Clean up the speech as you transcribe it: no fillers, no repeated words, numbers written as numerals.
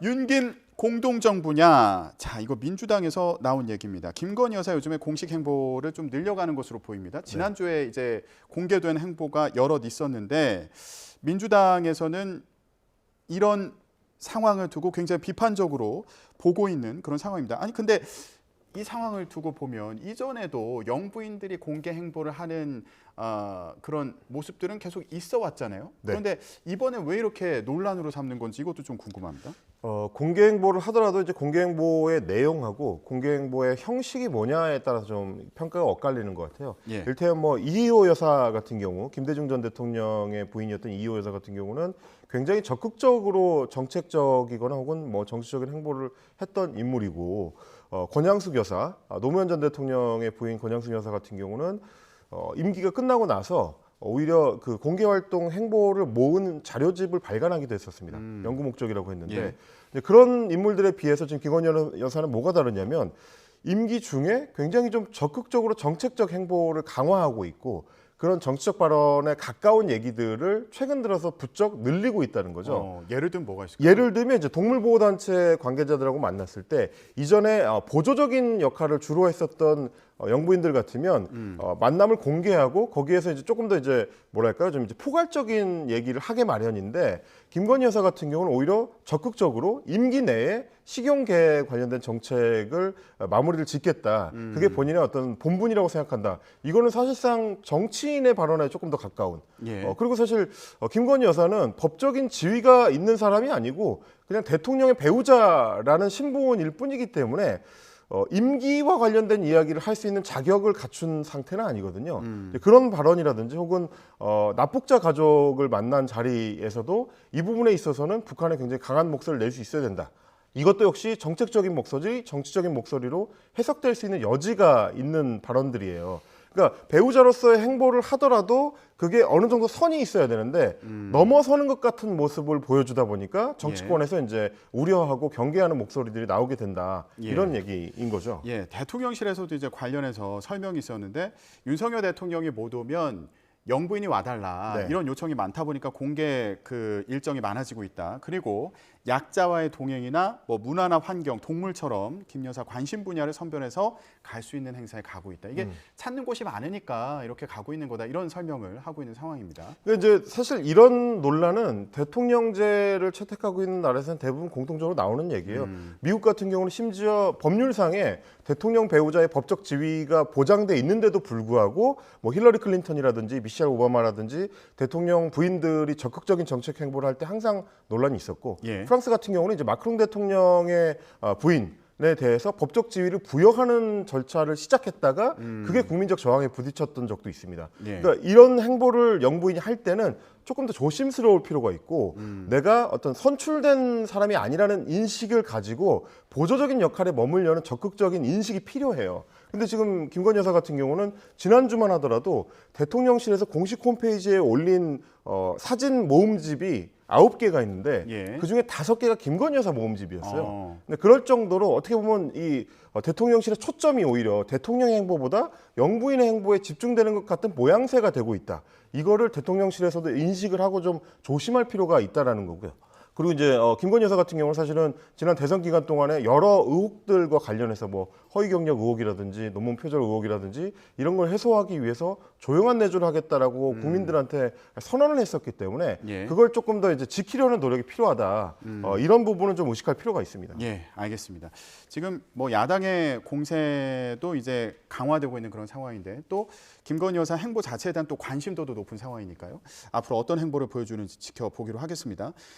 윤길 공동정부냐? 자, 이거 민주당에서 나온 얘기입니다. 김건희 여사 요즘에 공식 행보를 좀 늘려가는 것으로 보입니다. 지난주에 이제 공개된 행보가 여럿 있었는데 민주당에서는 이런 상황을 두고 굉장히 비판적으로 보고 있는 그런 상황입니다. 아니 근데 이 상황을 두고 보면 이전에도 영부인들이 공개 행보를 하는 그런 모습들은 계속 있어 왔잖아요. 네. 그런데 이번에 왜 이렇게 논란으로 삼는 건지 이것도 좀 궁금합니다. 공개 행보를 하더라도 이제 공개 행보의 내용하고 공개 행보의 형식이 뭐냐에 따라서 좀 평가가 엇갈리는 것 같아요. 예. 일테면 뭐 이희호 여사 같은 경우, 김대중 전 대통령의 부인이었던 이희호 여사 같은 경우는 굉장히 적극적으로 정책적이거나 혹은 뭐 정치적인 행보를 했던 인물이고, 권양숙 여사, 노무현 전 대통령의 부인 권양숙 여사 같은 경우는 임기가 끝나고 나서 오히려 그 공개 활동 행보를 모은 자료집을 발간하기도 했었습니다. 연구 목적이라고 했는데 예. 근데 그런 인물들에 비해서 지금 김건희 여사는 뭐가 다르냐면 임기 중에 굉장히 좀 적극적으로 정책적 행보를 강화하고 있고 그런 정치적 발언에 가까운 얘기들을 최근 들어서 부쩍 늘리고 있다는 거죠. 예를 들면 뭐가 있을까요? 예를 들면 이제 동물보호단체 관계자들하고 만났을 때 이전에 보조적인 역할을 주로 했었던 영부인들 같으면 만남을 공개하고 거기에서 이제 조금 더 이제 뭐랄까요 좀 이제 포괄적인 얘기를 하게 마련인데 김건희 여사 같은 경우는 오히려 적극적으로 임기 내에 식용계 관련된 정책을 마무리를 짓겠다. 그게 본인의 어떤 본분이라고 생각한다. 이거는 사실상 정치인의 발언에 조금 더 가까운. 예. 그리고 사실 김건희 여사는 법적인 지위가 있는 사람이 아니고 그냥 대통령의 배우자라는 신분일 뿐이기 때문에 임기와 관련된 이야기를 할 수 있는 자격을 갖춘 상태는 아니거든요. 그런 발언이라든지 혹은 납북자 가족을 만난 자리에서도 이 부분에 있어서는 북한에 굉장히 강한 목소리를 낼 수 있어야 된다. 이것도 역시 정책적인 목소리, 정치적인 목소리로 해석될 수 있는 여지가 있는 발언들이에요. 그러니까 배우자로서의 행보를 하더라도 그게 어느 정도 선이 있어야 되는데 넘어서는 것 같은 모습을 보여주다 보니까 정치권에서 이제 우려하고 경계하는 목소리들이 나오게 된다. 예. 이런 얘기인 거죠. 예, 대통령실에서도 이제 관련해서 설명이 있었는데 윤석열 대통령이 못 오면 영부인이 와달라 네. 이런 요청이 많다 보니까 공개 그 일정이 많아지고 있다. 그리고 약자와의 동행이나 뭐 문화나 환경, 동물처럼 김 여사 관심 분야를 선별해서 갈 수 있는 행사에 가고 있다. 이게 찾는 곳이 많으니까 이렇게 가고 있는 거다. 이런 설명을 하고 있는 상황입니다. 근데 이제 사실 이런 논란은 대통령제를 채택하고 있는 나라에서는 대부분 공통적으로 나오는 얘기예요. 미국 같은 경우는 심지어 법률상에 대통령 배우자의 법적 지위가 보장돼 있는데도 불구하고 뭐 힐러리 클린턴이라든지 미셸 오바마라든지 대통령 부인들이 적극적인 정책 행보를 할 때 항상 논란이 있었고 예. 프랑스 같은 경우는 이제 마크롱 대통령의 부인에 대해서 법적 지위를 부여하는 절차를 시작했다가 그게 국민적 저항에 부딪혔던 적도 있습니다. 예. 그러니까 이런 행보를 영부인이 할 때는 조금 더 조심스러울 필요가 있고 내가 어떤 선출된 사람이 아니라는 인식을 가지고 보조적인 역할에 머물려는 적극적인 인식이 필요해요. 근데 지금 김건희 여사 같은 경우는 지난주만 하더라도 대통령실에서 공식 홈페이지에 올린 사진 모음집이 9개가 있는데 예. 그중에 5개가 김건희 여사 모음집이었어요. 근데 그럴 정도로 어떻게 보면 이 대통령실의 초점이 오히려 대통령의 행보보다 영부인의 행보에 집중되는 것 같은 모양새가 되고 있다. 이거를 대통령실에서도 인식을 하고 좀 조심할 필요가 있다라는 거고요. 그리고 이제 김건희 여사 같은 경우는 사실은 지난 대선 기간 동안에 여러 의혹들과 관련해서 뭐 허위 경력 의혹이라든지 논문 표절 의혹이라든지 이런 걸 해소하기 위해서 조용한 내조를 하겠다라고 국민들한테 선언을 했었기 때문에 예. 그걸 조금 더 이제 지키려는 노력이 필요하다. 이런 부분은 좀 의식할 필요가 있습니다. 예, 알겠습니다. 지금 뭐 야당의 공세도 이제 강화되고 있는 그런 상황인데 또 김건희 여사 행보 자체에 대한 또 관심도도 높은 상황이니까요. 앞으로 어떤 행보를 보여주는지 지켜보기로 하겠습니다.